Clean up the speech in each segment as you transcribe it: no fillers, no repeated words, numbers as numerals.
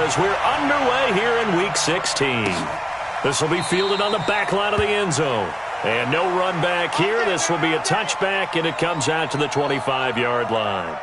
as we're underway here in Week 16. This will be fielded on the back line of the end zone. And no run back here. This will be a touchback, and it comes out to the 25-yard line.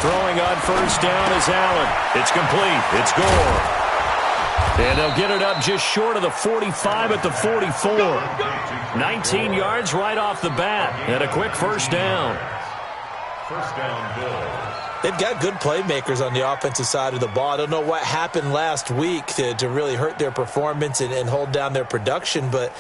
Throwing on first down is Allen. It's complete. It's Gore. And they'll get it up just short of the 45 at the 44. 19 yards right off the bat. And a quick first down. First down, Bill. They've got good playmakers on the offensive side of the ball. I don't know what happened last week to really hurt their performance and hold down their production, but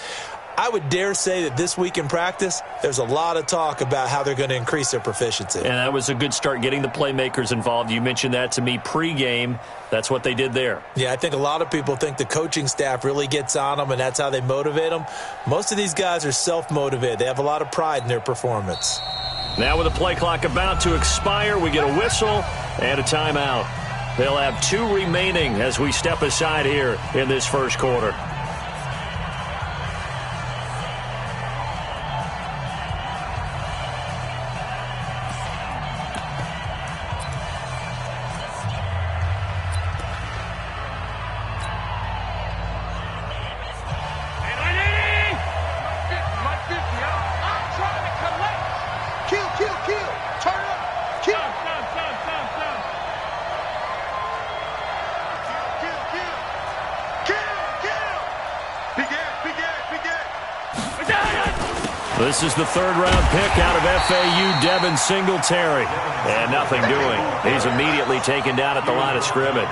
I would dare say that this week in practice, there's a lot of talk about how they're going to increase their proficiency. And that was a good start, getting the playmakers involved. You mentioned that to me pregame. That's what they did there. Yeah, I think a lot of people think the coaching staff really gets on them, and that's how they motivate them. Most of these guys are self-motivated. They have a lot of pride in their performance. Now with the play clock about to expire, we get a whistle and a timeout. They'll have 2 remaining as we step aside here in this first quarter. This is the third-round pick out of FAU, Devin Singletary. And nothing doing. He's immediately taken down at the line of scrimmage.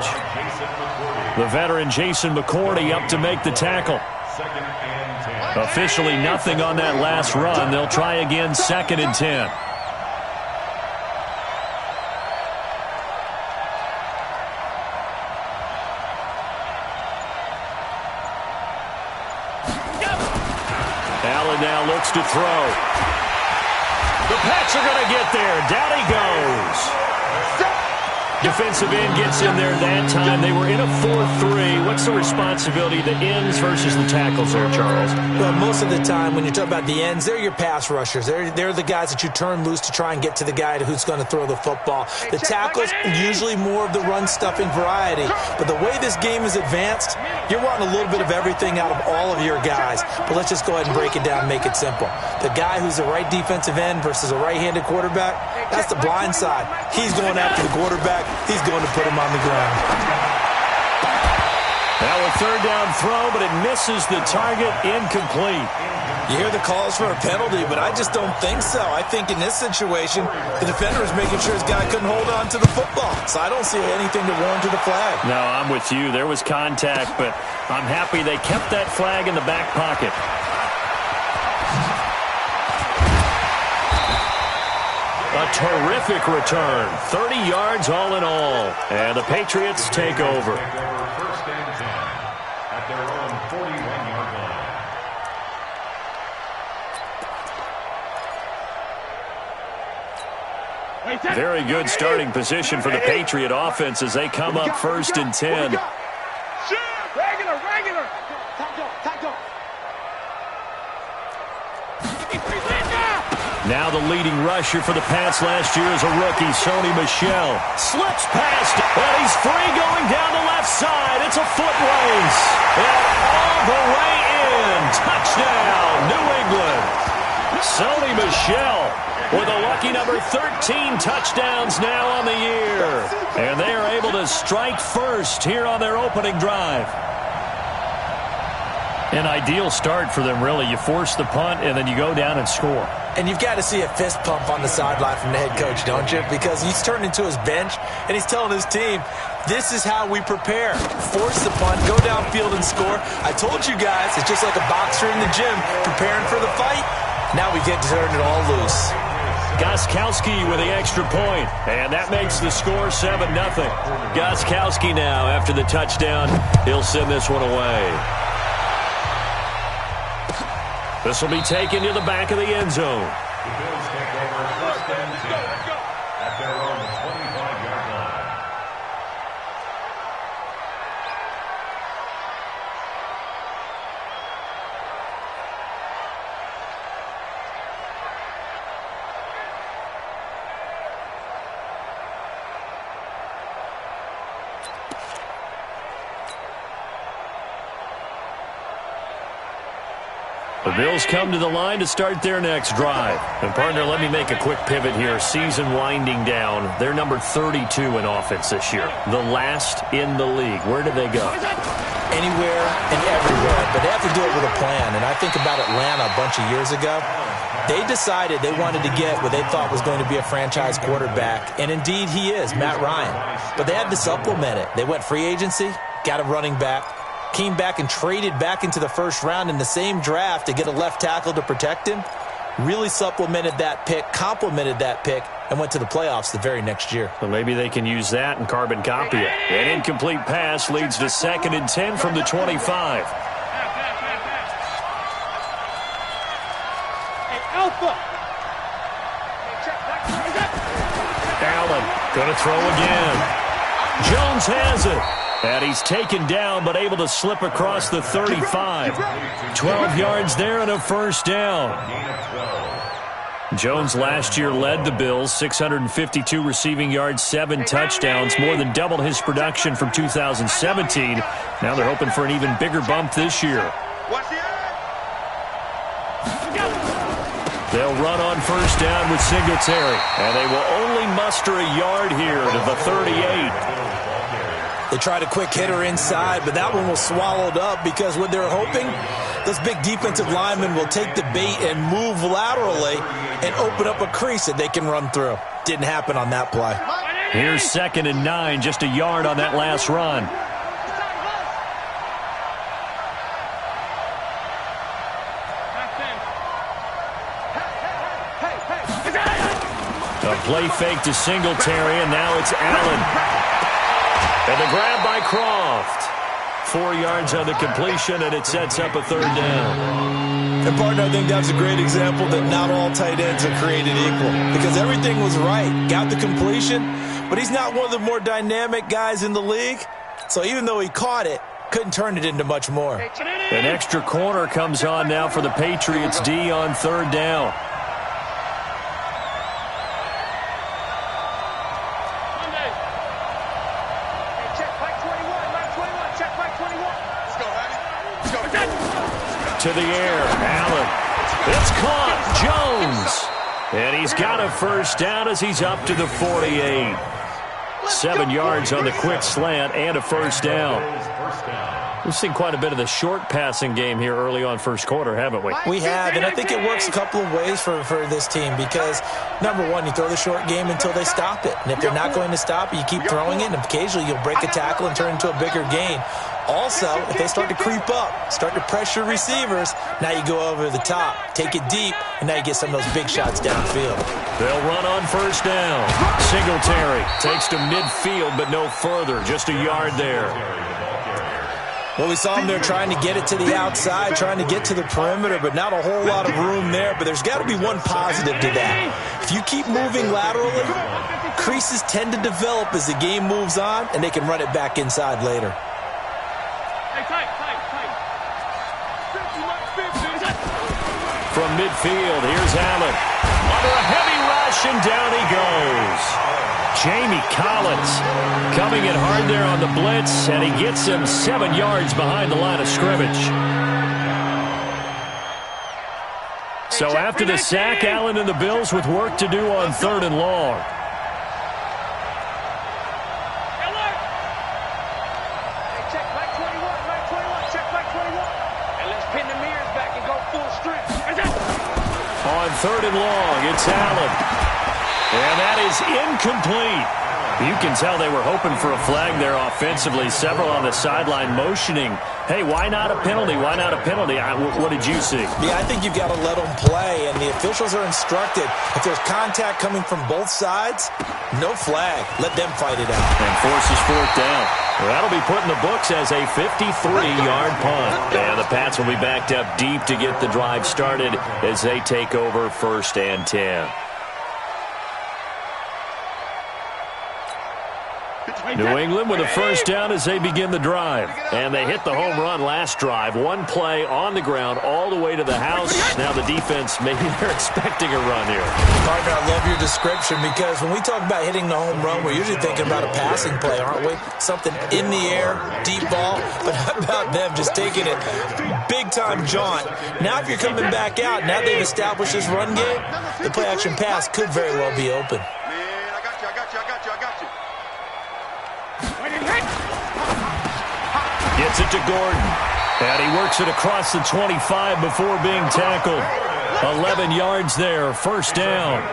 The veteran Jason McCourty up to make the tackle. Officially nothing on that last run. They'll try again, 2nd and 10. Allen now looks to throw. The Pats are going to get there. Down he goes. Defensive end gets in there that time. They were in a 4-3. What's the responsibility of the ends versus the tackles there, Charles? Well, most of the time when you talk about the ends, they're your pass rushers. They're the guys that you turn loose to try and get to the guy who's going to throw the football. The tackles, usually more of the run-stuffing variety. But the way this game is advanced, you're wanting a little bit of everything out of all of your guys. But let's just go ahead and break it down and make it simple. The guy who's a right defensive end versus a right-handed quarterback, that's the blind side. He's going after the quarterback. He's going to put him on the ground. Now a third down throw, but it misses the target, incomplete. You hear the calls for a penalty, but I just don't think so. I think in this situation, the defender is making sure his guy couldn't hold on to the football. So I don't see anything to warrant to the flag. No, I'm with you. There was contact, but I'm happy they kept that flag in the back pocket. A terrific return. 30 yards all in all. And the Patriots take over. First and 10 at their own 41-yard line. Very good starting position for the Patriot offense as they come up 1st and 10. Regular. Now the leading rusher for the Pats last year is a rookie, Sony Michel. Slips past, and he's free going down the left side. It's a foot race. And all the way in. Touchdown, New England. Sony Michel with a lucky number 13 touchdowns now on the year. And they are able to strike first here on their opening drive. An ideal start for them, really. You force the punt, and then you go down and score. And you've got to see a fist pump on the sideline from the head coach, don't you? Because he's turned into his bench, and he's telling his team, this is how we prepare. Force the punt, go downfield and score. I told you guys, it's just like a boxer in the gym preparing for the fight. Now we get to turn it all loose. Gostkowski with the extra point, and that makes the score 7-0. Gostkowski now, after the touchdown, he'll send this one away. This will be taken to the back of the end zone. The Bills take over 1st and 10 at their own 25-yard line. The Bills come to the line to start their next drive. And, partner, let me make a quick pivot here. Season winding down. They're number 32 in offense this year. The last in the league. Where do they go? Anywhere and everywhere. But they have to do it with a plan. And I think about Atlanta a bunch of years ago. They decided they wanted to get what they thought was going to be a franchise quarterback. And, indeed, he is, Matt Ryan. But they had to supplement it. They went free agency, got a running back. Came back and traded back into the first round in the same draft to get a left tackle to protect him. Really supplemented that pick, complemented that pick, and went to the playoffs the very next year. Well, maybe they can use that and carbon copy it. An incomplete pass leads to 2nd and 10 from the 25. Allen going to throw again. Jones has it. And he's taken down, but able to slip across the 35. 12 yards there and a first down. Jones last year led the Bills, 652 receiving yards, 7 touchdowns, more than doubled his production from 2017. Now they're hoping for an even bigger bump this year. They'll run on first down with Singletary, and they will only muster a yard here to the 38. They tried a quick hitter inside, but that one was swallowed up because what they're hoping, those big defensive linemen will take the bait and move laterally and open up a crease that they can run through. Didn't happen on that play. Here's 2nd and 9, just a yard on that last run. A play fake to Singletary, and now it's Allen. And the grab by Croft. 4 yards on the completion, and it sets up a 3rd down. And, partner, I think that's a great example that not all tight ends are created equal. Because everything was right. Got the completion, but he's not one of the more dynamic guys in the league. So even though he caught it, couldn't turn it into much more. An extra corner comes on now for the Patriots D on 3rd down. To the air, Allen. It's caught, Jones. And he's got a first down as he's up to the 48. 7 yards on the quick slant and a first down. We've seen quite a bit of the short passing game here early on first quarter, haven't we? We have, and I think it works a couple of ways for this team because, number one, you throw the short game until they stop it. And if they're not going to stop it, you keep throwing it, and occasionally you'll break a tackle and turn it into a bigger gain. Also, if they start to creep up, start to pressure receivers, now you go over the top, take it deep, and now you get some of those big shots downfield. They'll run on first down. Singletary takes to midfield, but no further, just a yard there. Well, we saw him there trying to get it to the outside, trying to get to the perimeter, but not a whole lot of room there. But there's got to be one positive to that. If you keep moving laterally, creases tend to develop as the game moves on, and they can run it back inside later. From midfield, here's Allen. Under a heavy rush, and down he goes. Jamie Collins coming in hard there on the blitz, and he gets him 7 yards behind the line of scrimmage. So after the sack, Allen and the Bills with work to do on 3rd and long. On 3rd and long, it's Allen. And that is incomplete. You can tell they were hoping for a flag there offensively. Several on the sideline motioning, hey, why not a penalty? Why not a penalty? What did you see? Yeah, I think you've got to let them play, and the officials are instructed. If there's contact coming from both sides, no flag. Let them fight it out. And forces fourth down. Well, that'll be put in the books as a 53-yard punt. And the Pats will be backed up deep to get the drive started as they take over 1st and 10. New England with a first down as they begin the drive. And they hit the home run last drive. One play on the ground all the way to the house. Now the defense, maybe they're expecting a run here. Partner, I love your description because when we talk about hitting the home run, we're usually thinking about a passing play, aren't we? Something in the air, deep ball. But how about them just taking it big-time jaunt? Now if you're coming back out, now they've established this run game, the play-action pass could very well be open. Gets it to Gordon. And he works it across the 25 before being tackled. 11 yards there, first down.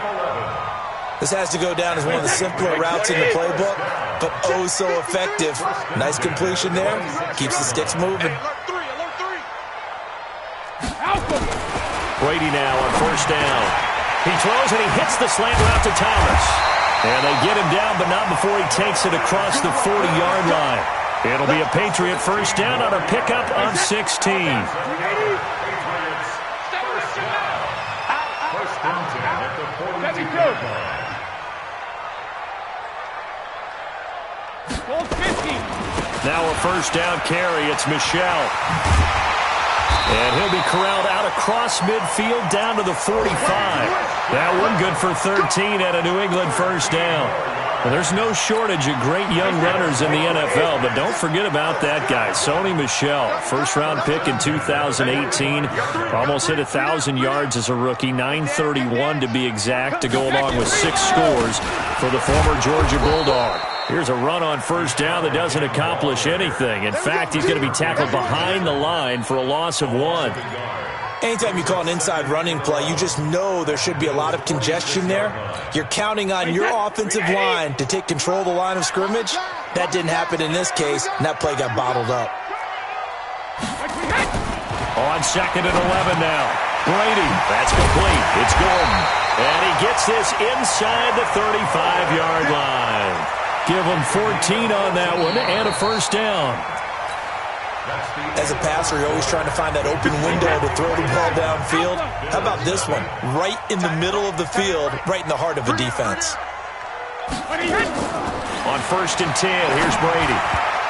This has to go down as one of the simpler routes in the playbook, but oh so effective. Nice completion there. Keeps the sticks moving. Brady now on first down. He throws and he hits the slant route to Thomas. And they get him down, but not before he takes it across the 40-yard line. It'll be a Patriot first down on a pickup of 16. First down at the 42-yard line. Now a first down carry. It's Michelle. And he'll be corralled out across midfield down to the 45. That one good for 13 at a New England first down. Well, there's no shortage of great young runners in the NFL, but don't forget about that guy, Sony Michel. First-round pick in 2018. Almost hit 1,000 yards as a rookie, 931 to be exact, to go along with 6 scores for the former Georgia Bulldog. Here's a run on first down that doesn't accomplish anything. In fact, he's going to be tackled behind the line for a loss of 1. Anytime you call an inside running play, you just know there should be a lot of congestion there. You're counting on your offensive line to take control of the line of scrimmage. That didn't happen in this case, and that play got bottled up. On 2nd and 11 now. Brady, that's complete. It's Gordon. And he gets this inside the 35-yard line. Give him 14 on that one and a first down. As a passer, you're always trying to find that open window to throw the ball downfield. How about this one? Right in the middle of the field, right in the heart of a defense. On 1st and 10, here's Brady.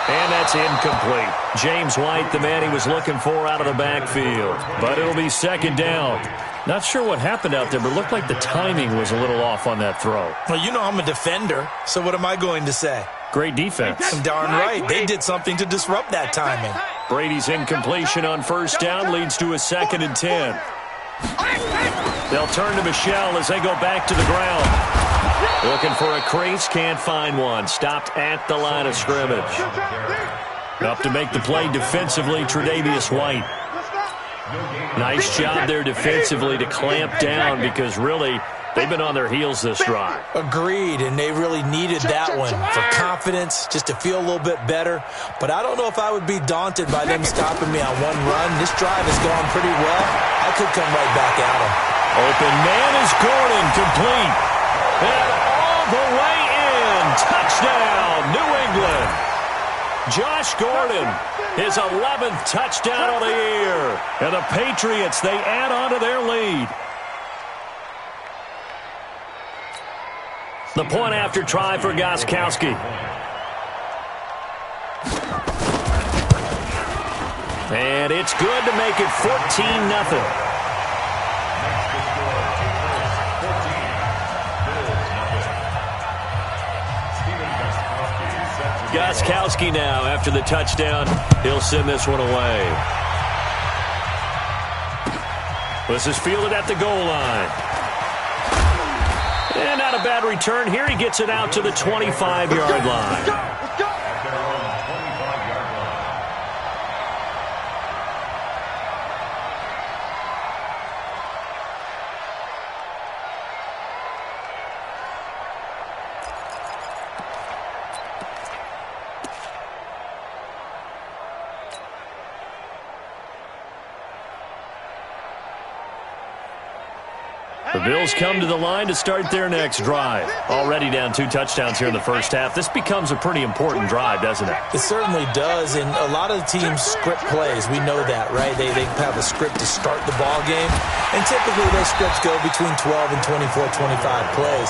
And that's incomplete. James White, the man he was looking for out of the backfield. But it'll be 2nd down. Not sure what happened out there, but it looked like the timing was a little off on that throw. Well, you know I'm a defender, so what am I going to say? Great defense. Darn right. They did something to disrupt that timing. Brady's incompletion on first down leads to a 2nd and 10. They'll turn to Michelle as they go back to the ground. Looking for a crease, can't find one. Stopped at the line of scrimmage. Up to make the play defensively, Tre'Davious White. Nice job there defensively to clamp down because really they've been on their heels this drive. Agreed, and they really needed that one for confidence, just to feel a little bit better. But I don't know if I would be daunted by them stopping me on one run. This drive has gone pretty well. I could come right back at them. Open man is Gordon, complete. And all the way in. Touchdown, New England. Josh Gordon, his 11th touchdown of the year. And the Patriots, they add on to their lead. The point after try for Gostkowski. And it's good to make it 14-0. Gostkowski now after the touchdown. He'll send this one away. This is fielded at the goal line. And not a bad return here. He gets it out to the 25-yard line. Bills come to the line to start their next drive. Already down 2 touchdowns here in the first half. This becomes a pretty important drive, doesn't it? It certainly does, and a lot of the teams script plays. We know that, right? They have a script to start the ball game, and typically those scripts go between 12 and 24, 25 plays.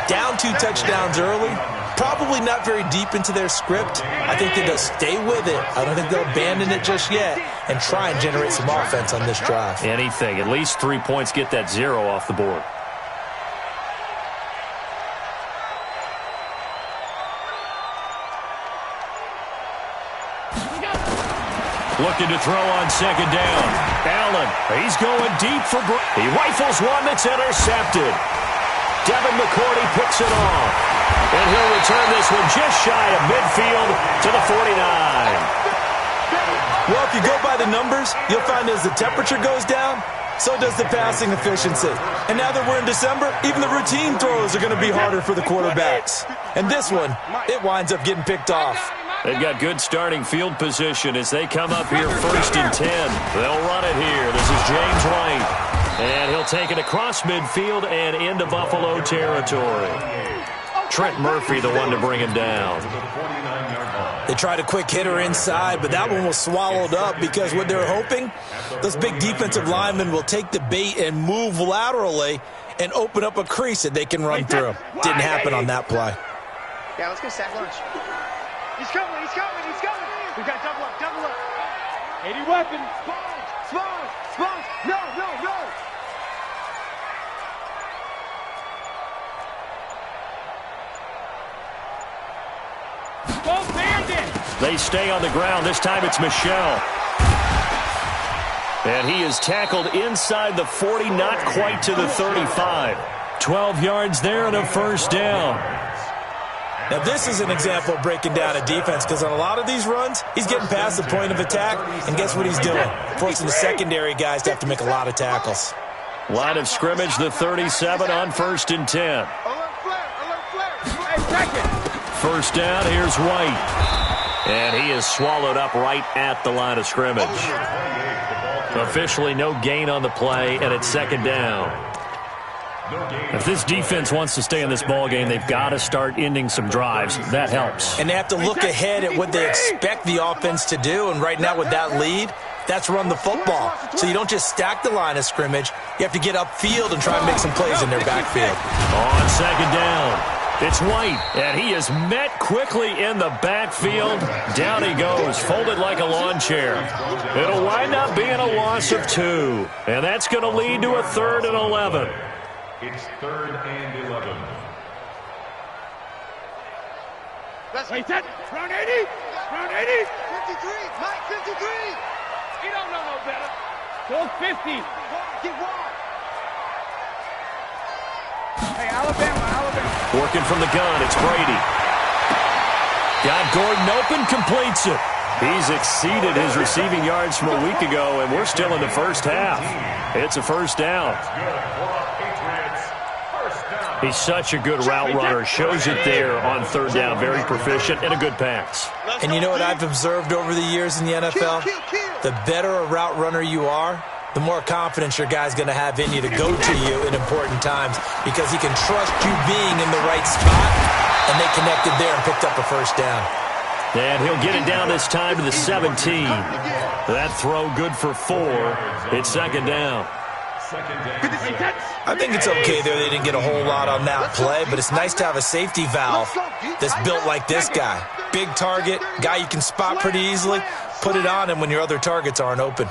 Down 2 touchdowns early, probably not very deep into their script. I think they'll stay with it. I don't think they'll abandon it just yet and try and generate some offense on this drive. Anything. At least 3 points, get that 0 off the board. Looking to throw on second down. Allen, he's going deep for he rifles one that's intercepted. Devin McCourty picks it off. And he'll return this one just shy of midfield to the 49. Well, if you go by the numbers, you'll find as the temperature goes down, so does the passing efficiency. And now that we're in December, even the routine throws are going to be harder for the quarterbacks. And this one, it winds up getting picked off. They've got good starting field position as they come up here 1st and 10. They'll run it here. This is James White. And he'll take it across midfield and into Buffalo territory. Trent Murphy, the one to bring him down. They tried a quick hitter inside, but that one was swallowed up because what they're hoping, those big defensive linemen will take the bait and move laterally and open up a crease that they can run through. Didn't happen on that play. Yeah, let's go sack lunch. He's coming, he's coming, he's coming. We got double up, double up. 80 weapons. Sponge. No. They stay on the ground. This time it's Michel. And he is tackled inside the 40, not quite to the 35. 12 yards there and a first down. Now, this is an example of breaking down a defense because on a lot of these runs, he's getting past the point of attack, and guess what he's doing? Forcing the secondary guys to have to make a lot of tackles. Line of scrimmage, the 37 on 1st and 10. Alert flare. First down, here's White. And he is swallowed up right at the line of scrimmage. Officially no gain on the play, and it's 2nd down. If this defense wants to stay in this ball game, they've got to start ending some drives. That helps. And they have to look ahead at what they expect the offense to do, and right now with that lead, that's run the football. So you don't just stack the line of scrimmage. You have to get upfield and try and make some plays in their backfield. On 2nd down. It's White, and he is met quickly in the backfield. Down he goes, folded like a lawn chair. It'll wind up being a loss of 2, and that's going to lead to a 3rd and 11. It's 3rd and 11. Wait, that. Round 80. 53. Mike, 53. He don't know no better. Go 50. Get wide. Hey, Alabama. Working from the gun, it's Brady. Got Gordon open, completes it. He's exceeded his receiving yards from a week ago, and we're still in the first half. It's a first down. He's such a good route runner. Shows it there on 3rd down. Very proficient and a good pass. And you know what I've observed over the years in the NFL? The better a route runner you are, the more confidence your guy's going to have in you to go to you in important times because he can trust you being in the right spot, and they connected there and picked up a first down. And he'll get it down this time to the 17. That throw good for 4. It's 2nd down. I think it's okay there. They didn't get a whole lot on that play, but it's nice to have a safety valve that's built like this guy. Big target, guy you can spot pretty easily. Put it on him when your other targets aren't open.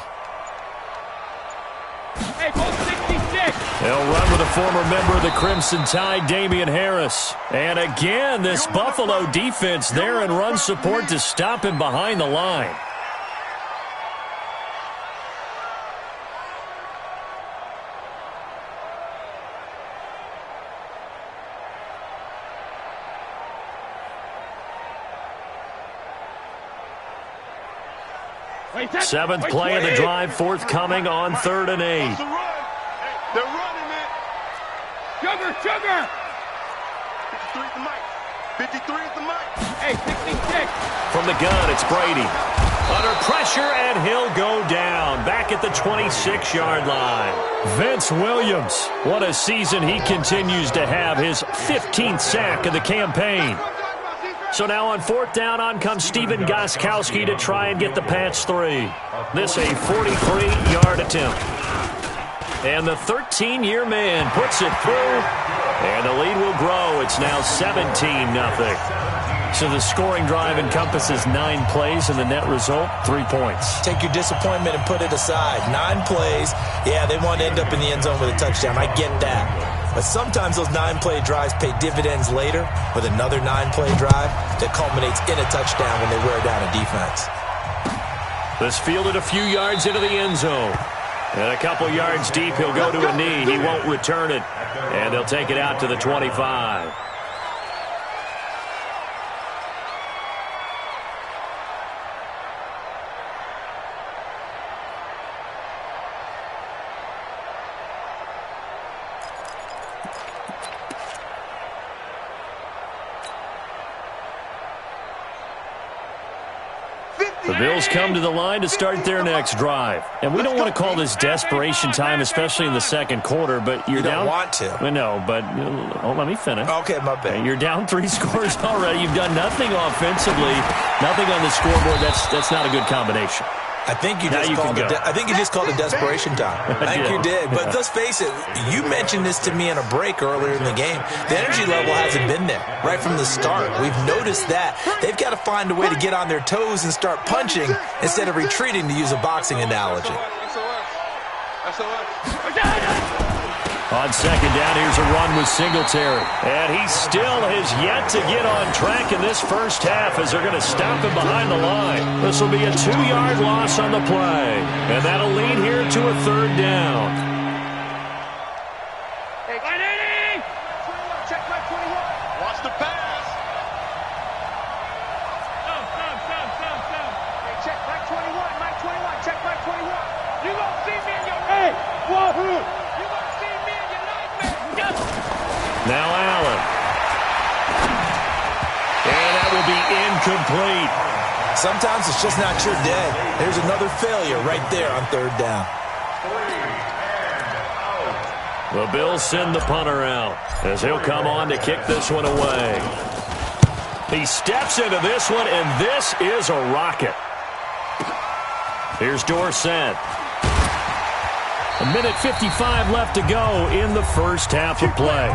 Hey, ball 66. They'll run with a former member of the Crimson Tide, Damian Harris. And again, this Buffalo defense there in run support to stop him behind the line. Seventh play of the drive forthcoming on 3rd and 8. They're running it. Sugar. 53 at the mic. 53 at the mic. Hey, 66. From the gun, it's Brady. Under pressure, and he'll go down. Back at the 26-yard line. Vince Williams, what a season he continues to have. His 15th sack of the campaign. So now on 4th down, on comes Steven Gostkowski to try and get the Pats 3. This a 43-yard attempt. And the 13-year man puts it through, and the lead will grow. It's now 17-0. So the scoring drive encompasses 9 plays, and the net result, 3 points. Take your disappointment and put it aside. 9 plays. Yeah, they want to end up in the end zone with a touchdown. I get that. But sometimes those 9-play drives pay dividends later with another 9-play drive that culminates in a touchdown when they wear down a defense. This fielded a few yards into the end zone. And a couple yards deep, he'll go to a knee. He won't return it. And they'll take it out to the 25. The Bills come to the line to start their next drive. And we don't want to call this desperation time, especially in the second quarter, but you're down. You don't want to. No, but let me finish. Okay, my bad. You're down 3 scores already. You've done nothing offensively, nothing on the scoreboard. That's not a good combination. I think you just called it desperation time. I think you did. But let's face it, you mentioned this to me in a break earlier in the game. The energy level hasn't been there right from the start. We've noticed that. They've got to find a way to get on their toes and start punching instead of retreating, to use a boxing analogy. On second down, here's a run with Singletary. And he still has yet to get on track in this first half as they're going to stop him behind the line. This will be a 2-yard loss on the play. And that'll lead here to a 3rd down. Hey, 180! Check my 21. Watch the pass. Stop. Hey, check my 21. My 21. Check my 21. You gonna see me in your red. Wahoo! Now Allen. And that will be incomplete. Sometimes it's just not your day. There's another failure right there on 3rd down. The Bills send the punter out as he'll come on to kick this one away. He steps into this one, and this is a rocket. Here's Dorsett. 1:55 left to go in the first half of play.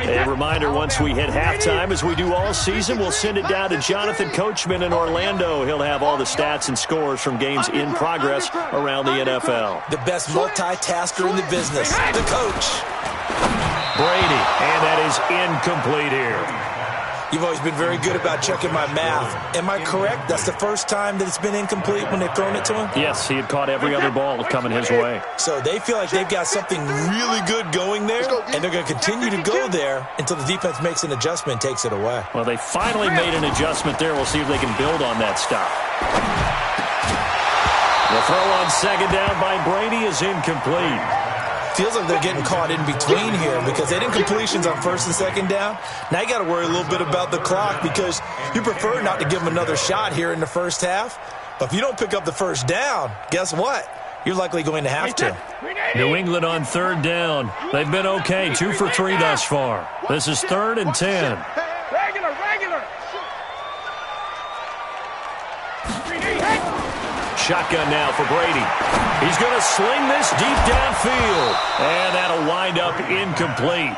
A reminder, once we hit halftime, as we do all season, we'll send it down to Jonathan Coachman in Orlando. He'll have all the stats and scores from games in progress around the NFL. The best multitasker in the business, the coach. Brady, and that is incomplete here. You've always been very good about checking my math. Am I correct? That's the first time that it's been incomplete when they've thrown it to him? Yes, he had caught every other ball coming his way. So they feel like they've got something really good going there, and they're going to continue to go there until the defense makes an adjustment and takes it away. Well, they finally made an adjustment there. We'll see if they can build on that stuff. The throw on second down by Brady is incomplete. Feels like they're getting caught in between here because they didn't completions on 1st and 2nd down. Now you got to worry a little bit about the clock because you prefer not to give them another shot here in the first half. But if you don't pick up the 1st down, guess what? You're likely going to have to. New England on 3rd down. They've been okay, 2 for 3 thus far. This is 3rd and 10. Regular. Shotgun now for Brady. He's going to sling this deep downfield. And that'll wind up incomplete.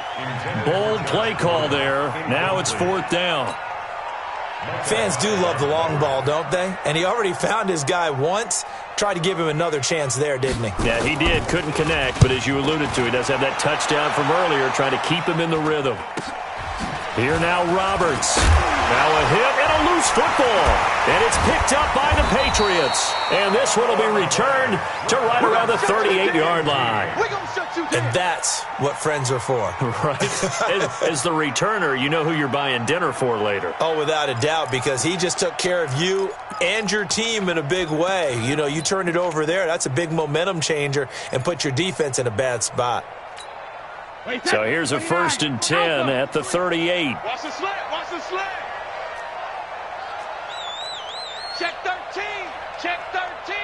Bold play call there. Now it's 4th down. Fans do love the long ball, don't they? And he already found his guy once. Tried to give him another chance there, didn't he? Yeah, he did. Couldn't connect. But as you alluded to, he does have that touchdown from earlier, trying to keep him in the rhythm. Here now Roberts. Now a hit and a loose football. And it's picked up by the Patriots. And this one will be returned to right around the 38-yard line. And that's what friends are for. Right. As the returner, you know who you're buying dinner for later. Oh, without a doubt, because he just took care of you and your team in a big way. You know, you turn it over there, that's a big momentum changer and put your defense in a bad spot. So here's a 1st and 10 at the 38. Watch the slant. Watch the slant. Check 13. Check 13.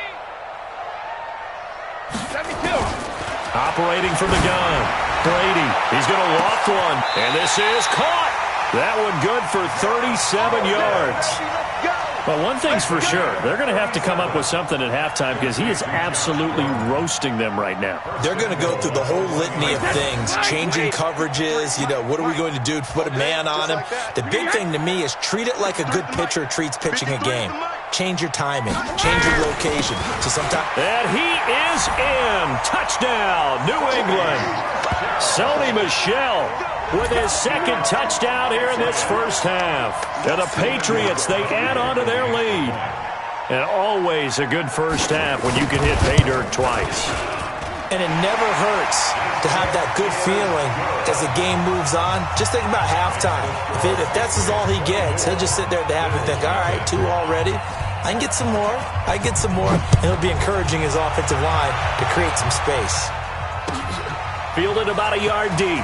72. Operating from the gun. Brady. He's going to loft one. And this is caught. That one good for 37 yards. Well, one thing's for sure. They're going to have to come up with something at halftime because he is absolutely roasting them right now. They're going to go through the whole litany of things, changing coverages, you know, what are we going to do to put a man on him? The big thing to me is treat it like a good pitcher treats pitching a game. Change your timing, change your location. So sometimes... And he is in. Touchdown, New England. Sony Michel with his 2nd touchdown here in this first half. And the Patriots, they add on to their lead. And always a good first half when you can hit pay dirt twice. And it never hurts to have that good feeling as the game moves on. Just think about halftime. If that's all he gets, he'll just sit there at the half and think, all right, 2 already. I can get some more. I get some more. And he'll be encouraging his offensive line to create some space. Fielded about a yard deep.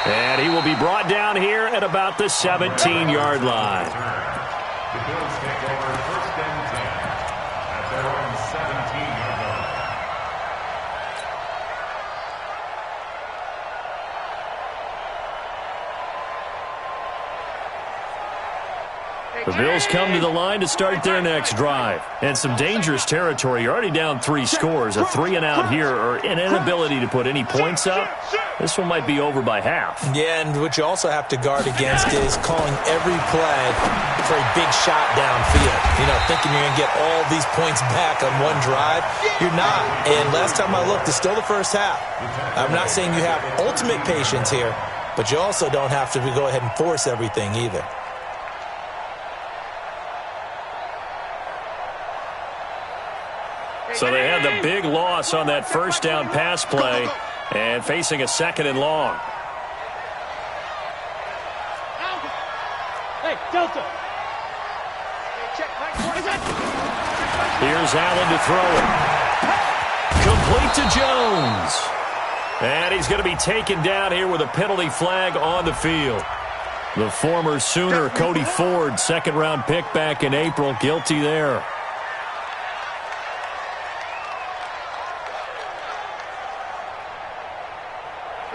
And he will be brought down here at about the 17-yard line. The Bills take over 1st and 10 at their own 17-yard line. The Bills come to the line to start their next drive. And some dangerous territory. You're already down 3 scores. A 3-and-out here or an inability to put any points up. This one might be over by half. Yeah, and what you also have to guard against is calling every play for a big shot downfield. You know, thinking you're going to get all these points back on one drive. You're not. And last time I looked, it's still the first half. I'm not saying you have ultimate patience here, but you also don't have to go ahead and force everything either. So they had the big loss on that first down pass play and facing a 2nd and long. Hey, Delta. Here's Allen to throw it. Complete to Jones. And he's going to be taken down here with a penalty flag on the field. The former Sooner, Cody Ford, 2nd-round pick back in April, guilty there.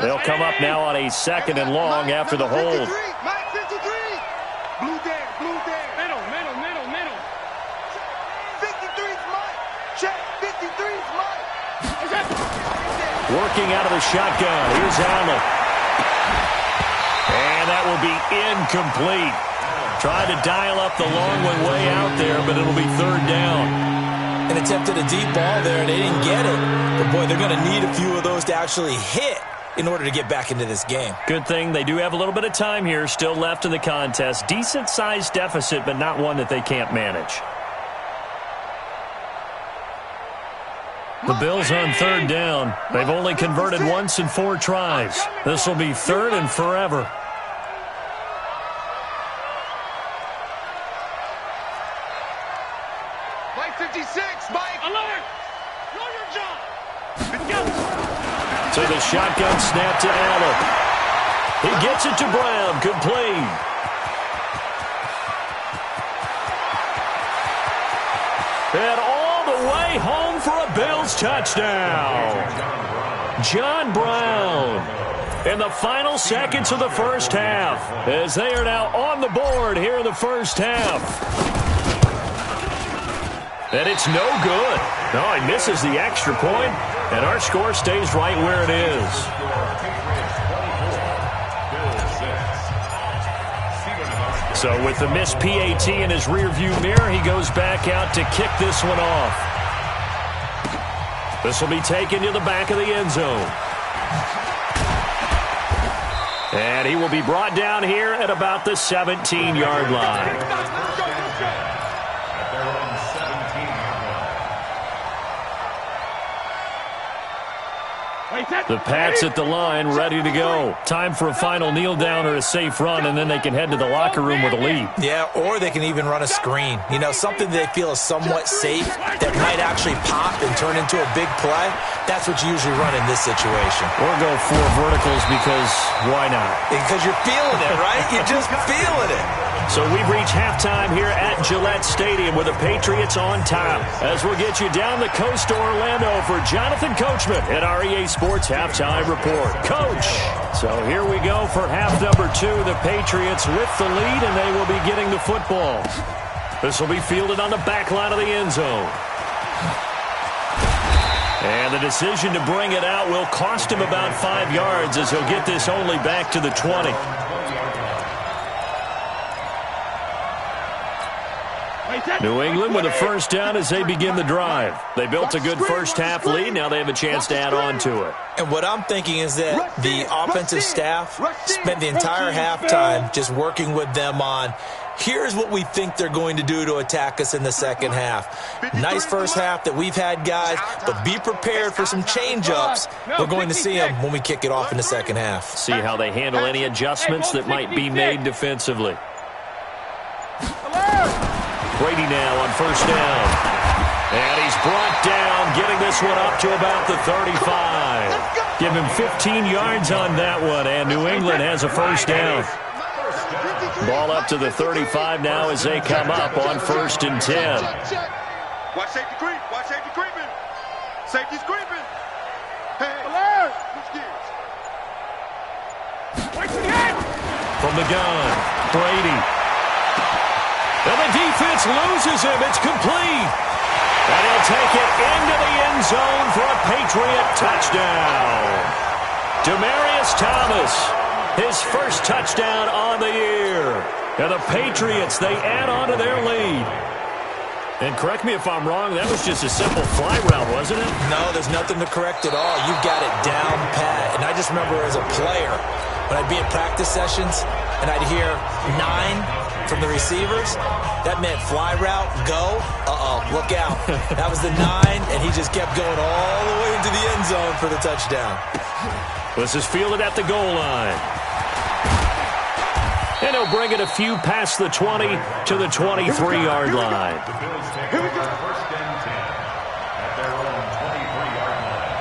They'll come up now on a 2nd and long after the hold. Mike 53. Blue there, blue there. Middle. 53's Mike. Check, 53's Mike. Working out of the shotgun. Here's Allen. And that will be incomplete. Tried to dial up the long one way out there, but it'll be 3rd down. And attempted a deep ball there, and they didn't get it. But, boy, they're going to need a few of those to actually hit in order to get back into this game. Good thing they do have a little bit of time here still left in the contest. Decent-sized deficit, but not one that they can't manage. The Bills on 3rd down. They've only converted once in 4 tries. This will be 3rd and forever. Mike 56, Mike. Alert. Roll your jump. To the shotgun snap to Allen. He gets it to Brown. Complete. And all the way home for a Bills touchdown. John Brown. In the final seconds of the first half, as they are now on the board here in the first half. And it's no good. No, he misses the extra point, and our score stays right where it is. So with the missed PAT in his rearview mirror, he goes back out to kick this one off. This will be taken to the back of the end zone. And he will be brought down here at about the 17-yard line. At their own 17-yard line. The Pats at the line, ready to go. Time for a final kneel down or a safe run, and then they can head to the locker room with a lead. Yeah, or they can even run a screen. You know, something they feel is somewhat safe that might actually pop and turn into a big play. That's what you usually run in this situation. Or go 4 verticals because why not? Because you're feeling it, right? You're just feeling it. So we've reached halftime here at Gillette Stadium with the Patriots on top. As we'll get you down the coast to Orlando for Jonathan Coachman at our EA Sports Halftime Report. Coach! So here we go for half number 2. The Patriots with the lead, and they will be getting the football. This will be fielded on the back line of the end zone. And the decision to bring it out will cost him about 5 yards as he'll get this only back to the 20. New England with a first down as they begin the drive. They built a good first-half lead. Now they have a chance to add on to it. And what I'm thinking is that the offensive staff spent the entire halftime just working with them on, here's what we think they're going to do to attack us in the second half. Nice first half that we've had, guys, but be prepared for some change-ups. We're going to see them when we kick it off in the second half. See how they handle any adjustments that might be made defensively. Brady now on first down. And he's brought down, getting this one up to about the 35. Give him 15 yards on that one, and New England has a first down. Ball up to the 35 now as they come up on 1st and 10. Watch safety creep. Watch safety creeping. Safety's creeping. Hey, alert! From the gun, Brady. And the defense loses him. It's complete. And he'll take it into the end zone for a Patriot touchdown. Demaryius Thomas, his first touchdown on the year. And the Patriots, they add on to their lead. And correct me if I'm wrong, that was just a simple fly route, wasn't it? No, there's nothing to correct at all. You've got it down pat. And I just remember as a player, when I'd be in practice sessions and I'd hear 9 from the receivers, that meant fly route, go, look out. That was the 9, and he just kept going all the way into the end zone for the touchdown. This is fielded at the goal line. And he'll bring it a few past the 20 to the 23-yard line. The Bills take over 1st and 10 at their own 23-yard line.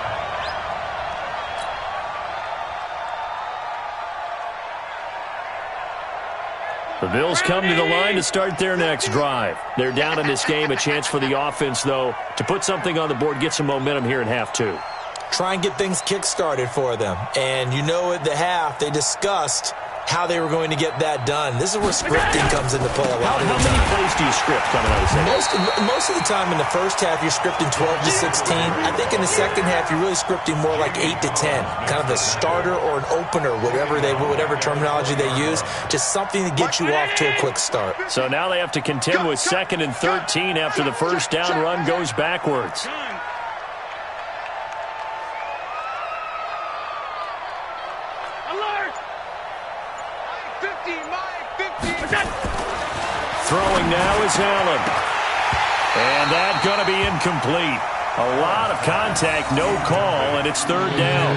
The Bills come to the line to start their next drive. They're down in this game. A chance for the offense, though, to put something on the board, get some momentum here in half 2. Try and get things kick-started for them. And you know at the half, they discussed how they were going to get that done. This is where scripting comes into play a lot of the time. How many plays do you script coming out of the second? Most of the time in the first half, you're scripting 12 to 16. I think in the second half, you're really scripting more like 8 to 10. Kind of a starter or an opener, whatever terminology they use. Just something to get you off to a quick start. So now they have to contend with 2nd and 13 after the first down run goes backwards. Throwing now is Allen. And that's going to be incomplete. A lot of contact, no call, and it's 3rd down.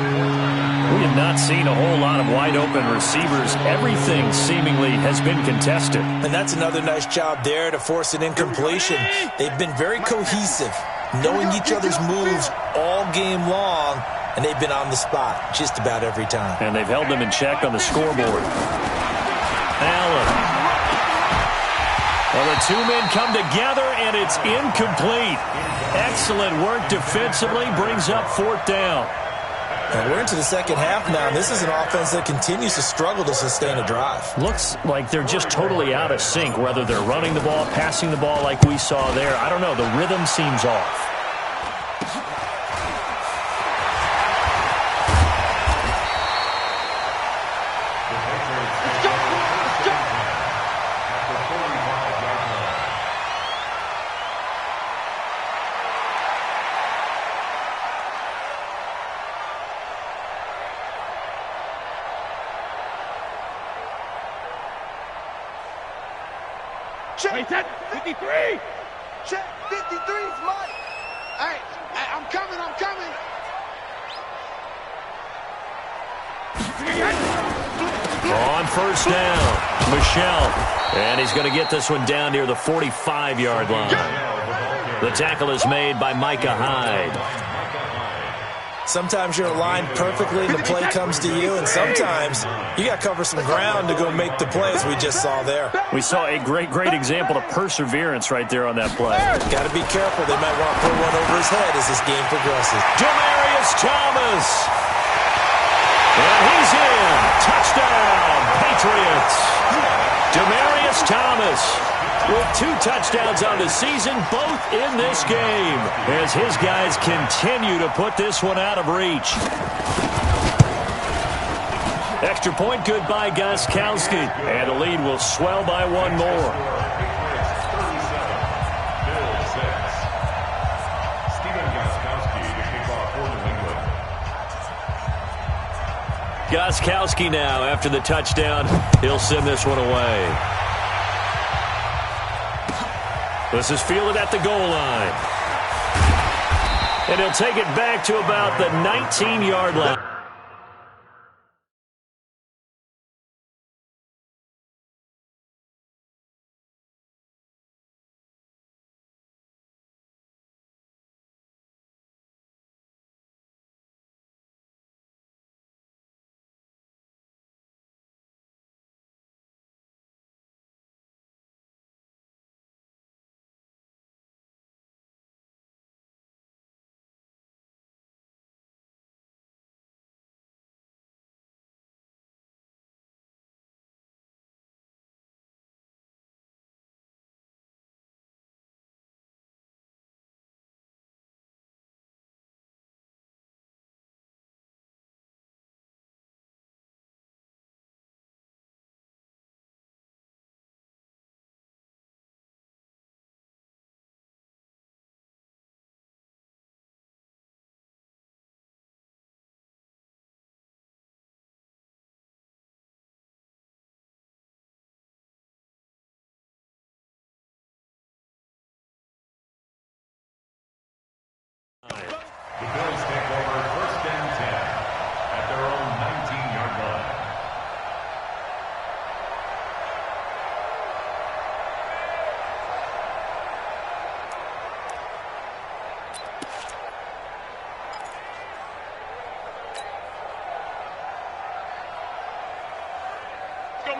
We have not seen a whole lot of wide-open receivers. Everything seemingly has been contested. And that's another nice job there to force an incompletion. They've been very cohesive, knowing each other's moves all game long, and they've been on the spot just about every time. And they've held them in check on the scoreboard. Allen. Well, the 2 men come together, and it's incomplete. Excellent work defensively, brings up 4th down. And we're into the second half now, and this is an offense that continues to struggle to sustain a drive. Looks like they're just totally out of sync, whether they're running the ball, passing the ball like we saw there. I don't know. The rhythm seems off. Check. 53. Check. 53 is mine. Hey, I'm coming. On first down, Michel. And he's going to get this one down near the 45-yard line. The tackle is made by Micah Hyde. Sometimes you're aligned perfectly and the play comes to you, and sometimes you got to cover some ground to go make the play, as we just saw there. We saw a great example of perseverance right there on that play. Got to be careful. They might want to put one over his head as this game progresses. Demaryius Thomas. And he's in. Touchdown, Patriots. Demaryius Thomas with 2 touchdowns on the season, both in this game, as his guys continue to put this one out of reach. Extra point good by Gostkowski, and the lead will swell by 1 more. Gostkowski now, after the touchdown, he'll send this one away. This is fielded at the goal line. And he'll take it back to about the 19-yard line. The Bills take over first and 10 at their own 19-yard line.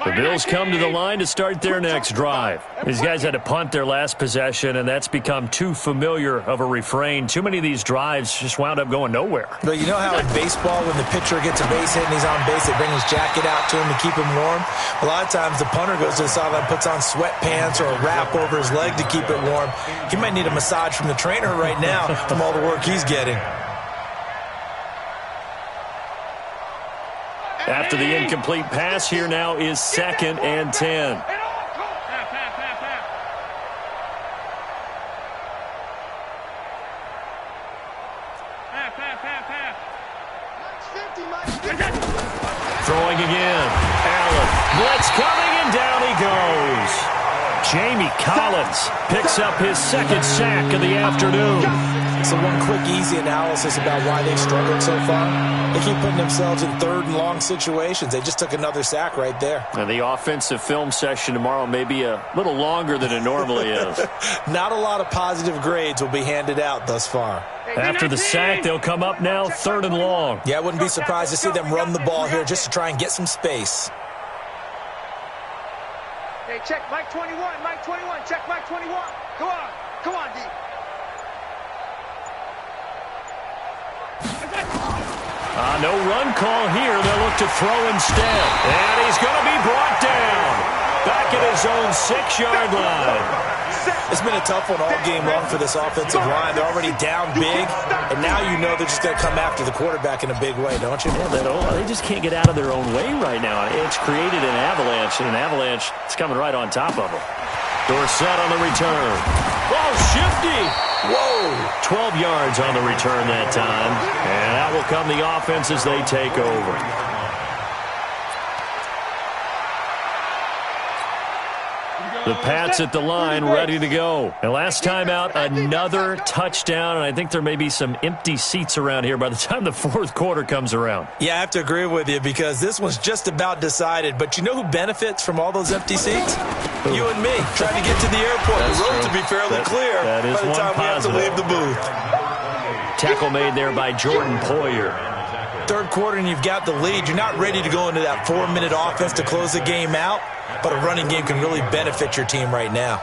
The Bills come to the line to start their next drive. These guys had to punt their last possession, and that's become too familiar of a refrain. Too many of these drives just wound up going nowhere. But you know how in baseball, when the pitcher gets a base hit and he's on base, they bring his jacket out to him to keep him warm? A lot of times the punter goes to the sideline, puts on sweatpants or a wrap over his leg to keep it warm. He might need a massage from the trainer right now from all the work he's getting. After the incomplete pass, here now is 2nd and 10. Throwing again. Allen. Blitz coming, and down he goes. Jamie Collins picks up his 2nd sack of the afternoon. So one quick, easy analysis about why they've struggled so far. They keep putting themselves in 3rd and long situations. They just took another sack right there. And the offensive film session tomorrow may be a little longer than it normally is. Not a lot of positive grades will be handed out thus far. After the sack, they'll come up now 3rd and long. Yeah, I wouldn't be surprised to see them run the ball here just to try and get some space. Hey, check Mike 21, Mike 21, check Mike 21. Come on, D. No run call here. They'll look to throw instead. And he's going to be brought down. Back at his own 6-yard line. It's been a tough one all game long for this offensive line. They're already down big, and now you know they're just going to come after the quarterback in a big way, don't you? Yeah, they just can't get out of their own way right now. It's created an avalanche, and an avalanche is coming right on top of them. Dorsett on the return. Oh, shifty. Whoa. 12 yards on the return that time. And out will come the offense as they take over. The Pats at the line, ready to go. And last time out, another touchdown, and I think there may be some empty seats around here by the time the fourth quarter comes around. Yeah, I have to agree with you because this one's just about decided. But you know who benefits from all those empty seats? You and me, trying to get to the airport. That's the roads true. will be fairly clear that is by the time we have to leave the booth. Tackle made there by Jordan Poyer. Third quarter and you've got the lead. You're not ready to go into that 4-minute offense to close the game out, but a running game can really benefit your team right now.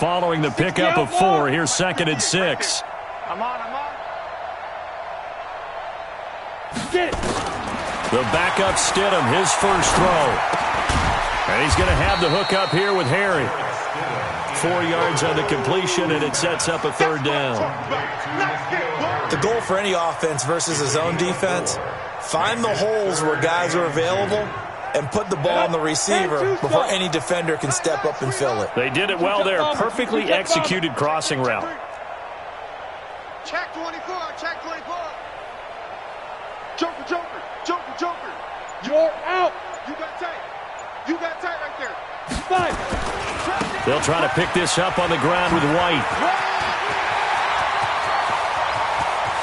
Following the pickup of 4, here's 2nd and 6. I'm on. Get it. The backup Stidham, his first throw. And he's going to have the hook up here with Harry. 4 yards on the completion, and it sets up a 3rd down. The goal for any offense versus a zone defense, find the holes where guys are available and put the ball on the receiver before any defender can step up and fill it. They did it well there. Perfectly executed crossing route. Check 24. Check 24. Joker. You're out. You got tight right there. 5. They'll try to pick this up on the ground with White.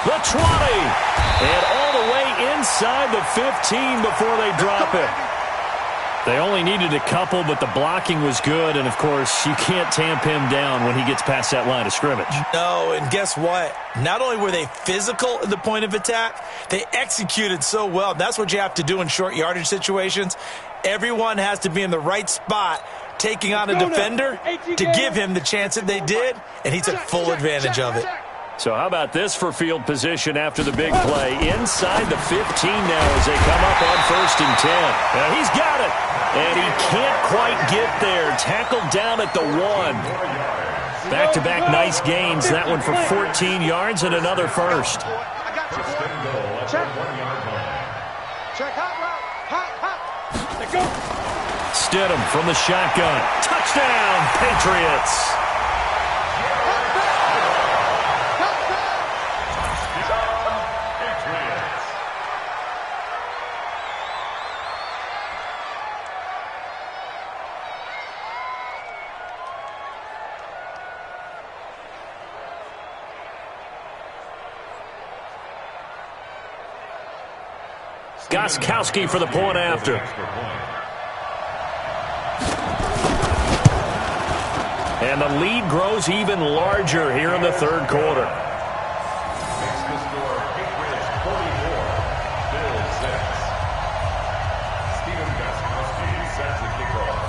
The 20. And all the way inside the 15 before they drop it. They only needed a couple, but the blocking was good. And, of course, you can't tamp him down when he gets past that line of scrimmage. No, and guess what? Not only were they physical at the point of attack, they executed so well. That's what you have to do in short yardage situations. Everyone has to be in the right spot, taking on a defender to give him the chance that they did, and he took full advantage of it. So how about this for field position after the big play? Inside the 15 now as they come up on 1st and 10. Now he's got it, and he can't quite get there. Tackled down at the 1. Back-to-back nice gains. That one for 14 yards and another first. Check hot route. Let's go. Stidham from the shotgun. Touchdown, Patriots. Gostkowski for the point after. And the lead grows even larger here in the 3rd quarter. Makes the score Patriots 44, Bills 6. Stephen Gostkowski sets the kickoff.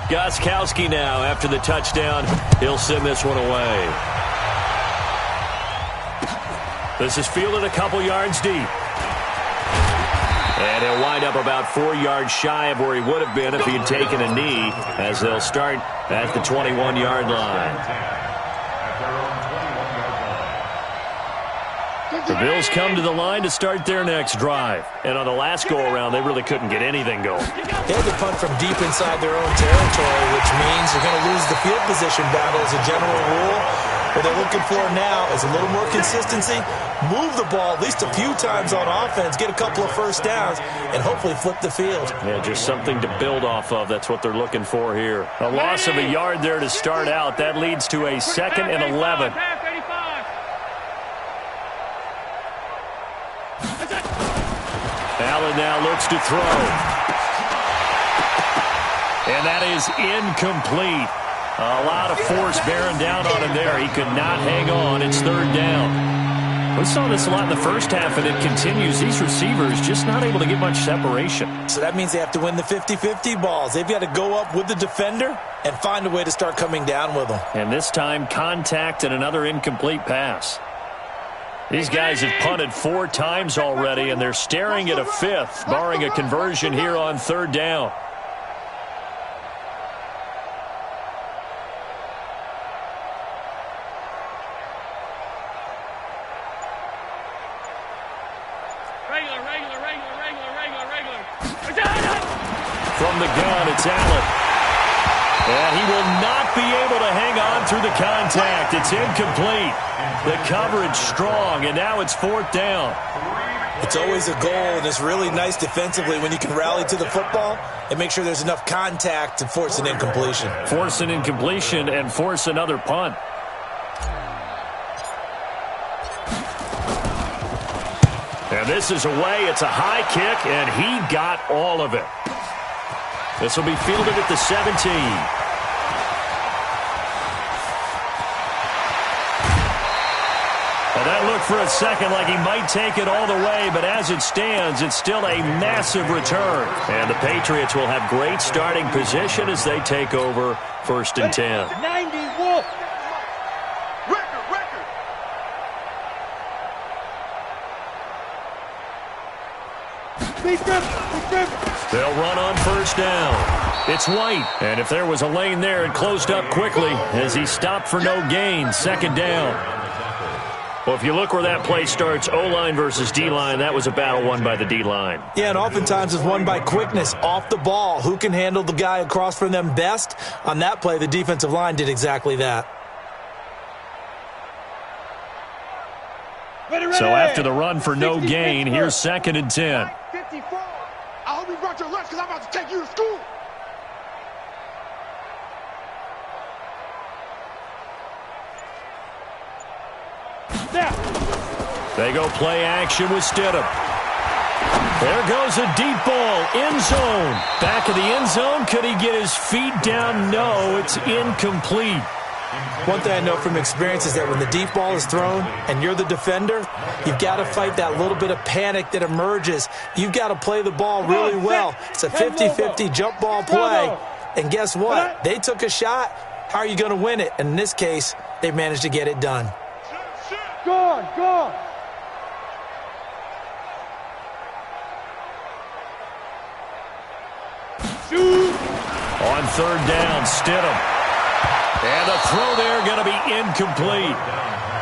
Gostkowski now after the touchdown. He'll send this one away. This is fielded a couple yards deep. And he'll wind up about 4 yards shy of where he would have been if he had taken a knee, as they'll start at the 21-yard line. The Bills come to the line to start their next drive. And on the last go-around, they really couldn't get anything going. They had to punt from deep inside their own territory, which means you're going to lose the field position battle as a general rule. What they're looking for now is a little more consistency, move the ball at least a few times on offense, get a couple of first downs, and hopefully flip the field. Yeah, just something to build off of. That's what they're looking for here. A loss of a yard there to start out. That leads to a 2nd and 11. Allen now looks to throw. And that is incomplete. A lot of force bearing down on him there. He could not hang on. It's 3rd down. We saw this a lot in the first half, and it continues. These receivers just not able to get much separation. So that means they have to win the 50-50 balls. They've got to go up with the defender and find a way to start coming down with them. And this time, contact and another incomplete pass. These guys have punted 4 times already, and they're staring at a 5th, barring a conversion here on 3rd down. From the gun, it's Allen. And he will not be able to hang on through the contact. It's incomplete. The coverage strong, and now it's 4th down. It's always a goal, and it's really nice defensively when you can rally to the football and make sure there's enough contact to force an incompletion. Force an incompletion and force another punt. And this is away. It's a high kick, and he got all of it. This will be fielded at the 17. Well, that looked for a second like he might take it all the way, but as it stands, it's still a massive return. And the Patriots will have great starting position as they take over 1st and 10. 91. They'll run on 1st down. It's White, and if there was a lane there, it closed up quickly as he stopped for no gain. 2nd down. Well, if you look where that play starts, O-line versus D-line, that was a battle won by the D-line. Yeah, and oftentimes it's won by quickness off the ball. Who can handle the guy across from them best? On that play, the defensive line did exactly that. So after the run for no gain, here's 2nd and 10. 54. I hope you brought your lunch because I'm about to take you to school. They go play action with Stidham. There goes a deep ball, end zone. Back of the end zone, could he get his feet down? No, it's incomplete. One thing I know from experience is that when the deep ball is thrown and you're the defender, you've got to fight that little bit of panic that emerges. You've got to play the ball really well. It's a 50-50 jump ball play. And guess what? They took a shot. How are you going to win it? And in this case, they managed to get it done. Go on. Shoot. On 3rd down, Stidham. And the throw there going to be incomplete.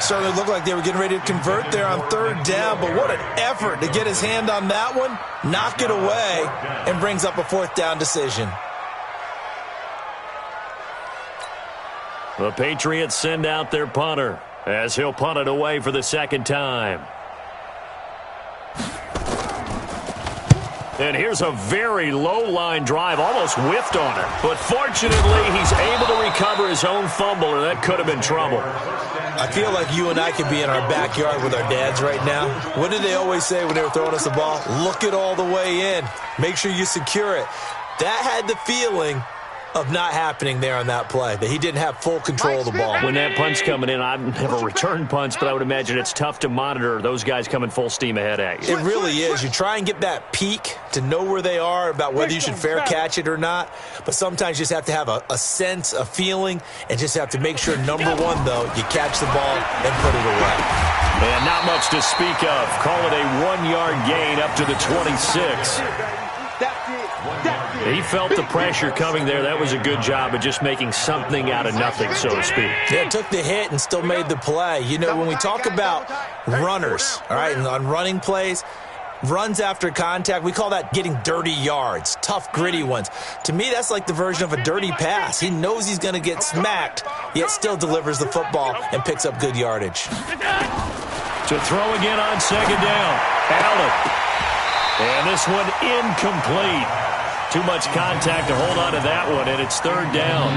Certainly looked like they were getting ready to convert there on 3rd down, but what an effort to get his hand on that one, knock it away, and brings up a 4th down decision. The Patriots send out their punter as he'll punt it away for the 2nd time. And here's a very low-line drive, almost whiffed on it. But fortunately, he's able to recover his own fumble, and that could have been trouble. I feel like you and I could be in our backyard with our dads right now. What did they always say when they were throwing us the ball? Look it all the way in. Make sure you secure it. That had the feeling of not happening there on that play, that he didn't have full control of the ball. When that punt's coming in, I've never returned punts, but I would imagine it's tough to monitor those guys coming full steam ahead at you. It really is. You try and get that peek to know where they are, about whether you should fair catch it or not, but sometimes you just have to have a sense, a feeling, and just have to make sure, number one, though, you catch the ball and put it away. And not much to speak of. Call it a 1-yard gain up to the 26. He felt the pressure coming there. That was a good job of just making something out of nothing, so to speak. Yeah, took the hit and still made the play. You know, when we talk about runners, all right, and on running plays, runs after contact, we call that getting dirty yards, tough, gritty ones. To me, that's like the version of a dirty pass. He knows he's going to get smacked, yet still delivers the football and picks up good yardage. To throw again on 2nd down. Allen. And this one incomplete. Too much contact to hold on to that one, and it's 3rd down.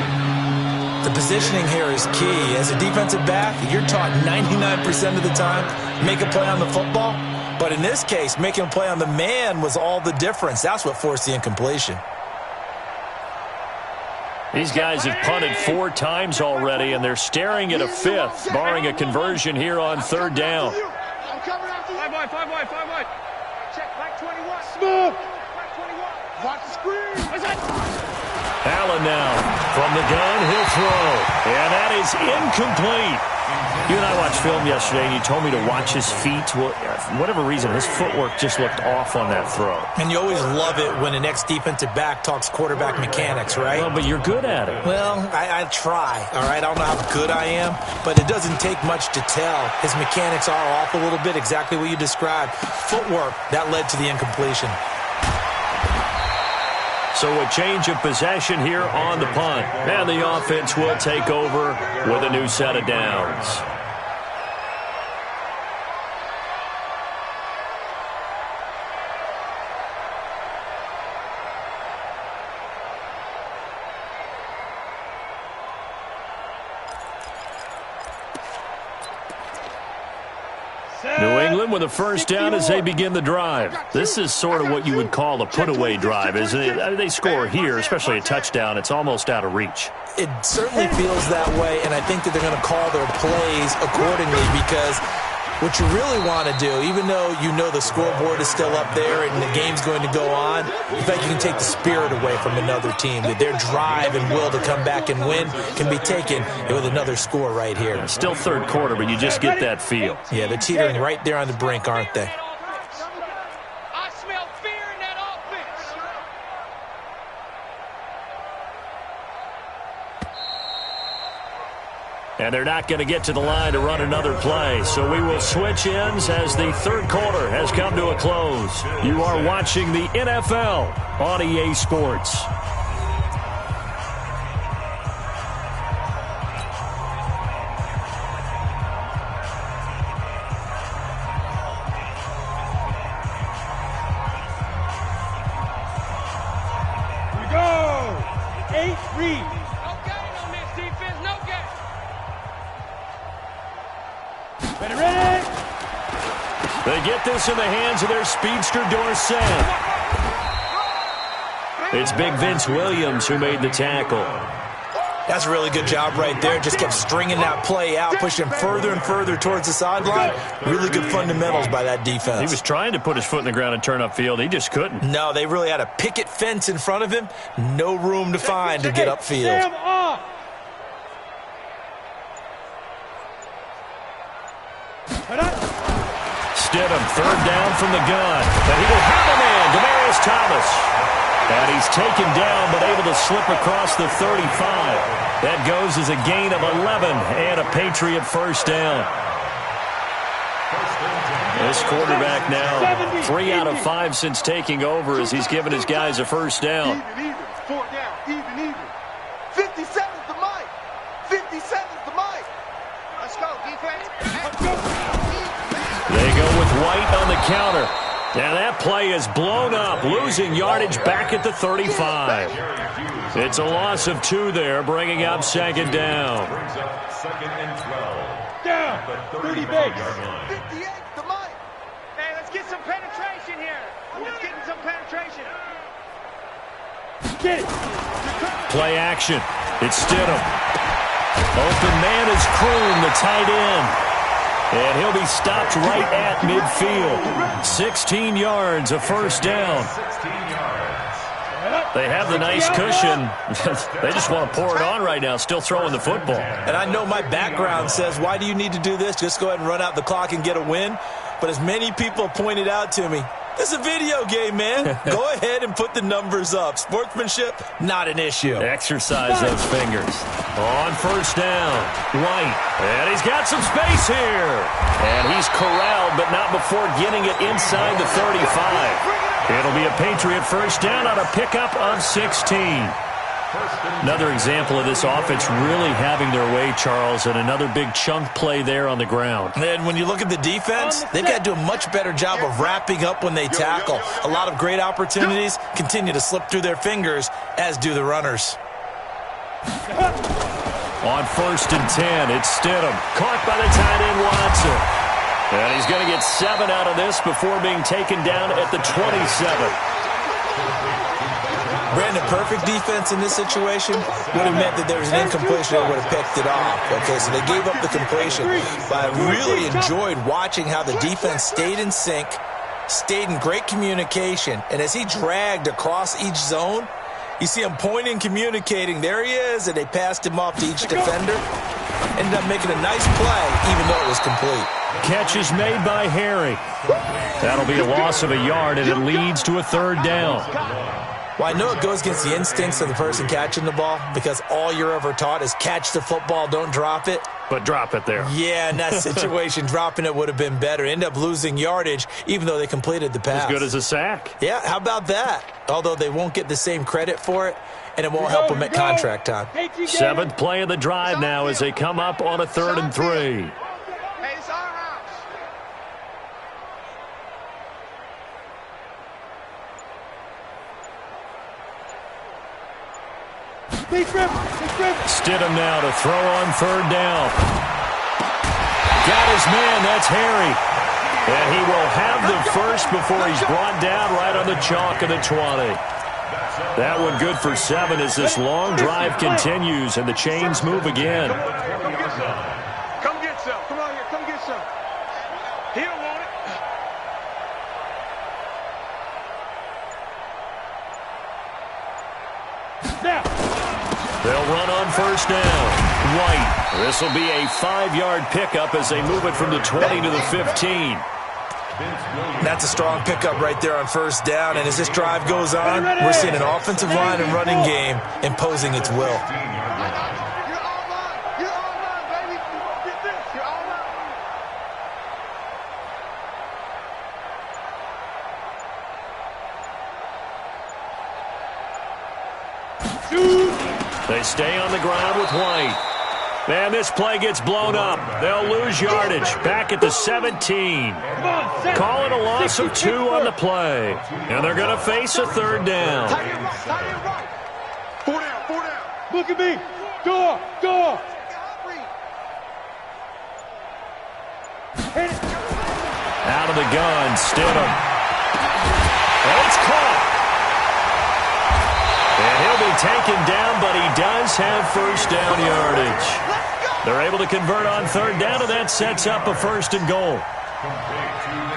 The positioning here is key. As a defensive back, you're taught 99% of the time, make a play on the football. But in this case, making a play on the man was all the difference. That's what forced the incompletion. These guys have punted 4 times already, and they're staring at a 5th, barring a conversion here on 3rd down. 5 wide. Check, Mike 21. Smooth. Mike 21. Watch the screen. What's that? Allen now from the gun, he'll throw. And that is incomplete. You and I watched film yesterday, and you told me to watch his feet. Well, for whatever reason, his footwork just looked off on that throw. And you always love it when an ex-defensive back talks quarterback mechanics, right? Well, but you're good at it. Well, I try, all right? I don't know how good I am, but it doesn't take much to tell. His mechanics are off a little bit, exactly what you described. Footwork, that led to the incompletion. So a change of possession here on the punt. And the offense will take over with a new set of downs. New England with a first down as they begin the drive. This is sort of what you would call a put-away drive, isn't it? They score here, especially a touchdown. It's almost out of reach. It certainly feels that way, and I think that they're going to call their plays accordingly because what you really want to do, even though you know the scoreboard is still up there and the game's going to go on, in fact, you can take the spirit away from another team. That their drive and will to come back and win can be taken with another score right here. Still third quarter, but you just get that feel. Yeah, they're teetering right there on the brink, aren't they? I smell fear in that offense. And they're not going to get to the line to run another play. So we will switch ends as the third quarter has come to a close. You are watching the NFL on EA Sports. Here we go. 8 read. No gain on this defense, no gain. Ready? They get this in the hands of their speedster Dorsett. It's Big Vince Williams who made the tackle. That's a really good job right there. Just kept stringing that play out, pushing further and further towards the sideline. Really good fundamentals by that defense. He was trying to put his foot in the ground and turn upfield. He just couldn't. No, they really had a picket fence in front of him. No room to find to get upfield. Sam off. Stidham, third down from the gun. And he will have a man, Demaryius Thomas. And he's taken down, but able to slip across the 35. That goes as a gain of 11 and a Patriot first down. This quarterback now 3 out of 5 since taking over as he's given his guys a first down. Even. 4 down. Even. 57's the mic. 57's the mic. Let's go, defense. They go with White on the counter. And that play is blown up, losing yardage back at the 35. It's a loss of 2 there, bringing up second down. Brings up second and 12. Down. 30 base. 58's the mic. Hey, let's get some penetration here. Let's get some penetration. Get it. Play action. It's Stidham. Open man is Kroon, the tight end. And he'll be stopped right at midfield. 16 yards, a first down. 16 yards. They have the nice cushion. They just want to pour it on right now, still throwing the football. And I know my background says, why do you need to do this? Just go ahead and run out the clock and get a win. But as many people pointed out to me, this is a video game, man. Go ahead and put the numbers up. Sportsmanship, not an issue. Exercise those fingers. On first down, White. And he's got some space here. And he's corralled, but not before getting it inside the 35. It'll be a Patriot first down on a pickup of 16. Another example of this offense really having their way, Charles, and another big chunk play there on the ground. And when you look at the defense, they've got to do a much better job of wrapping up when they tackle. A lot of great opportunities continue to slip through their fingers, as do the runners. On first and 10, it's Stidham. Caught by the tight end, Watson. And he's going to get 7 out of this before being taken down at the 27. Brandon, perfect defense in this situation would have meant that there was an incompletion and would have picked it off. Okay, so they gave up the completion. But I really enjoyed watching how the defense stayed in sync, stayed in great communication, and as he dragged across each zone, you see him pointing, communicating. There he is, and they passed him off to each defender. Ended up making a nice play, even though it was complete. Catch is made by Harry. That'll be a loss of a yard, and it leads to a third down. Well, I know it goes against the instincts of the person catching the ball because all you're ever taught is catch the football, don't drop it. But drop it there. Yeah, in that situation, dropping it would have been better. End up losing yardage, even though they completed the pass. As good as a sack. Yeah, how about that? Although they won't get the same credit for it, and it won't help them at contract time. 7th play of the drive now as they come up on a 3rd and 3. Hey, it's our house. Stidham now to throw on 3rd down. Got his man, that's Harry. And he will have the first before he's brought down right on the chalk of the 20. That one good for 7 as this long drive continues and the chains move again. Come get some. Come on here. Come get some. He don't want it. They'll run on first down. White. This will be a 5-yard pickup as they move it from the 20 to the 15. That's a strong pickup right there on first down, and as this drive goes on, we're seeing an offensive line and running game imposing its will. You're all mine. You're all mine, baby. Get this. You're all mine. They stay on the ground with White. And this play gets blown up. They'll lose yardage. Back at the 17. Call it a loss of 2 on the play. And they're going to face a third down. Tight end right. Tight end right. 4 down. 4 down. Look at me. Go off. Go off. Out of the gun, Stidham. And it's caught. And he'll be taken down, but he does have first down yardage. They're able to convert on third down, and that sets up a 1st and goal.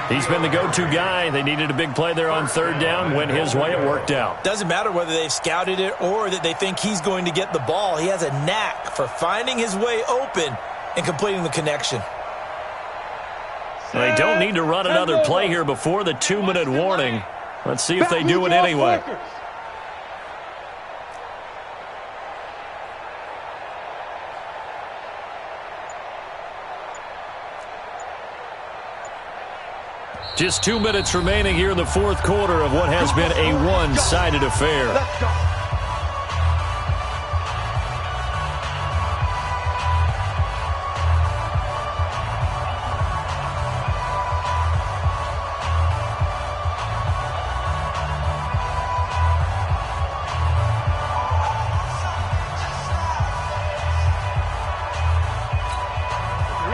He's been the go-to guy. They needed a big play there on third down. Went his way. It worked out. Doesn't matter whether they've scouted it or that they think he's going to get the ball. He has a knack for finding his way open and completing the connection. They don't need to run another play here before the 2-minute warning. Let's see if they do it anyway. Just 2 minutes remaining here in the 4th quarter of what has been a one-sided affair. Let's go.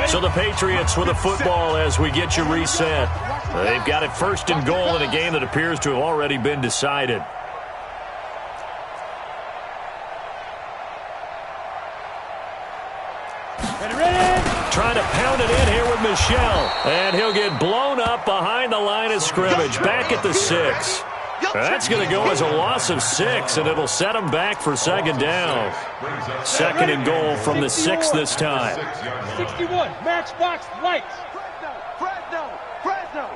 So the Patriots with a football as we get you reset. They've got it 1st and goal in a game that appears to have already been decided. Trying to pound it in here with Michel. And he'll get blown up behind the line of scrimmage. Back at the 6. That's going to go as a loss of 6, and it'll set them back for 2nd down. 2nd and goal from the 6 this time. 61, matchbox lights. Fresno. Fresno.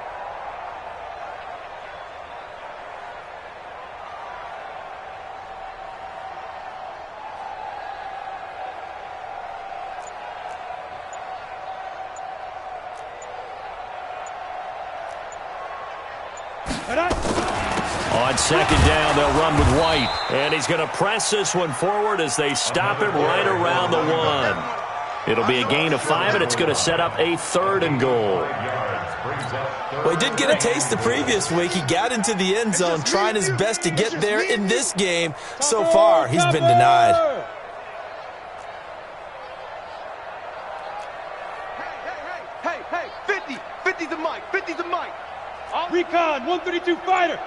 On 2nd down, they'll run with White. And he's going to press this one forward as they stop him right around the 1. It'll be a gain of 5, and it's going to set up a 3rd and goal. Well, he did get a taste the previous week. He got into the end zone trying his best to get there in this game. So far, he's been denied. Hey, 50. 50's the mic. 50's the mic. Recon, 132 fighter.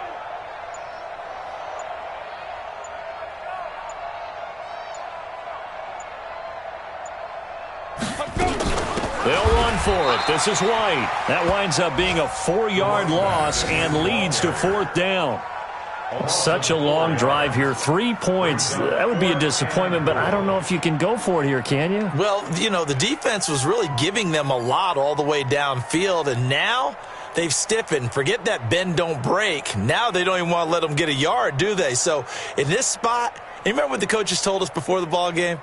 They'll run for it. This is White. That winds up being a 4-yard loss and leads to 4th down. Such a long drive here. 3 points. That would be a disappointment, but I don't know if you can go for it here, can you? Well, you know, the defense was really giving them a lot all the way downfield, and now they've stiffened. Forget that bend, don't break. Now they don't even want to let them get a yard, do they? So in this spot, you remember what the coaches told us before the ball game?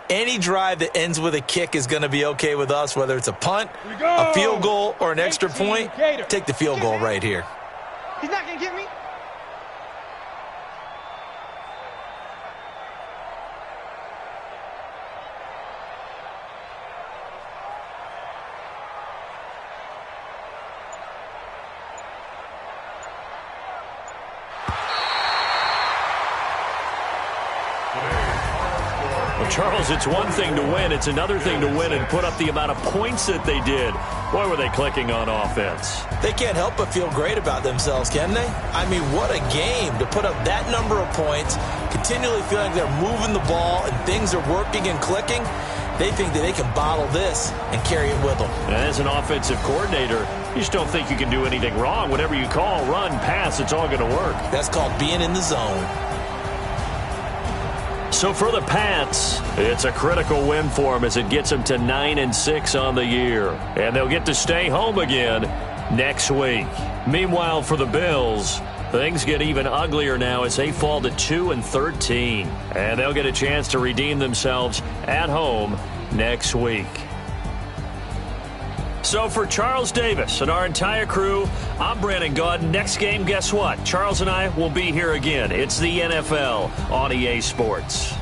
Any drive that ends with a kick is going to be okay with us, whether it's a punt, a field goal, or an extra point. Take the field goal right here. He's not going to get me. Well, Charles, it's one thing to win. It's another thing to win and put up the amount of points that they did. Boy, were they clicking on offense. They can't help but feel great about themselves, can they? I mean, what a game to put up that number of points, continually feeling like they're moving the ball and things are working and clicking. They think that they can bottle this and carry it with them. And as an offensive coordinator, you just don't think you can do anything wrong. Whatever you call, run, pass, it's all going to work. That's called being in the zone. So for the Pats, it's a critical win for them as it gets them to 9-6 on the year. And they'll get to stay home again next week. Meanwhile, for the Bills, things get even uglier now as they fall to 2-13. And they'll get a chance to redeem themselves at home next week. So for Charles Davis and our entire crew, I'm Brandon Gaudin. Next game, guess what? Charles and I will be here again. It's the NFL on EA Sports.